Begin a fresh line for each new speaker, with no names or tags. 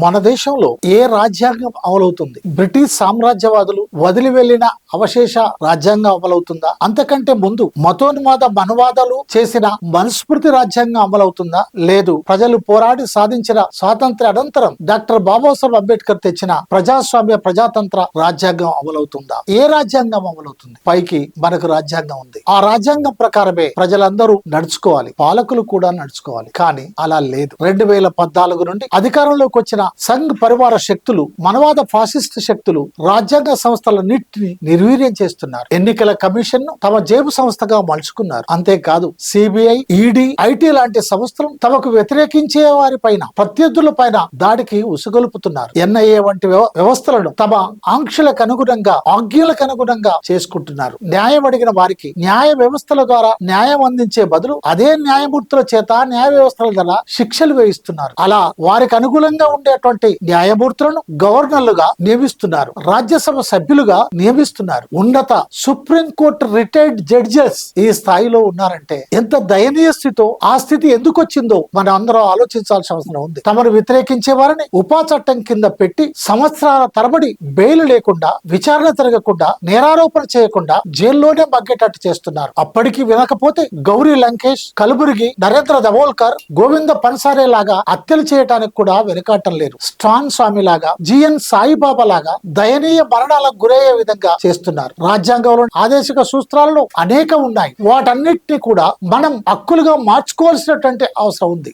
మన దేశంలో ఏ రాజ్యాంగం అమలవుతుంది? బ్రిటిష్ సామ్రాజ్యవాదులు వదిలి వెళ్లిన అవశేష రాజ్యాంగం అమలవుతుందా? అంతకంటే ముందు మతోన్మాద మనువాదాలు చేసిన మనుస్మృతి రాజ్యాంగం అమలవుతుందా? లేదు, ప్రజలు పోరాడి సాధించిన స్వాతంత్ర్య అనంతరం డాక్టర్ బాబాసాహెబ్ అంబేద్కర్ తెచ్చిన ప్రజాస్వామ్య ప్రజాతంత్ర రాజ్యాంగం అమలవుతుందా? ఏ రాజ్యాంగం అమలవుతుంది? పైకి మనకు రాజ్యాంగం ఉంది, ఆ రాజ్యాంగం ప్రకారమే ప్రజలందరూ నడుచుకోవాలి, పాలకులు కూడా నడుచుకోవాలి. కానీ అలా లేదు. 2014 నుండి అధికారంలోకి వచ్చిన సంఘ్ పరివార శక్తులు, మనవాద ఫాసిస్ట్ శక్తులు రాజ్యాంగ సంస్థలన్నింటినీ నిర్వీర్యం చేస్తున్నారు. ఎన్నికల కమిషన్ ను తమ జేబు సంస్థగా మలుచుకున్నారు. అంతేకాదు సిబిఐ, ఈడీ, ఐటీ లాంటి సంస్థలు తమకు వ్యతిరేకించే వారి పైన, ప్రత్యర్థుల పైన దాడికి ఉసుగొలుపుతున్నారు. ఎన్ఐఏ వంటి వ్యవస్థలను తమ ఆంక్షలకు అనుగుణంగా, ఆజ్ఞలకు అనుగుణంగా చేసుకుంటున్నారు. న్యాయం అడిగిన వారికి న్యాయ వ్యవస్థల ద్వారా న్యాయం అందించే బదులు అదే న్యాయమూర్తుల చేత న్యాయ వ్యవస్థల ద్వారా శిక్షలు వేయిస్తున్నారు. అలా వారికి అనుకూలంగా ఉండేటువంటి న్యాయమూర్తులను గవర్నర్లుగా నియమిస్తున్నారు, రాజ్యసభ సభ్యులుగా నియమిస్తున్నారు. ఉన్నత సుప్రీంకోర్టు రిటైర్డ్ జడ్జెస్ ఈ స్థాయిలో ఉన్నారంటే ఎంత దయనీయ స్థితితో, ఆ స్థితి ఎందుకు వచ్చిందో మనం అందరం ఆలోచించాల్సిన అవసరం ఉంది. తమను వ్యతిరేకించే వారిని ఉపా చట్టం కింద పెట్టి సంవత్సరాల తరబడి బెయిల్ లేకుండా, విచారణ జరగకుండా, నేరారోపణ చేయకుండా జైల్లోనే మగ్గేటట్టు చేస్తున్నారు. అప్పటికి వినకపోతే గౌరీ లంకేష్, కలబుర్గి నరేంద్ర దబోల్కర్, గోవింద పన్సారే లాగా హత్యలు చేయడానికి కూడా వెనుకాటం లేరు. స్ట్రాంగ్ స్వామి లాగా, జిఎన్ సాయిబాబా లాగా దయనీయ మరణాలకు గురయ్యే విధంగా చేస్తున్నారు. రాజ్యాంగంలో ఆదేశిక సూత్రాలలో అనేక ఉన్నాయి. వాటన్నిటిని కూడా మనం హక్కులుగా మార్చుకోవాల్సినటువంటి అవసరం ఉంది.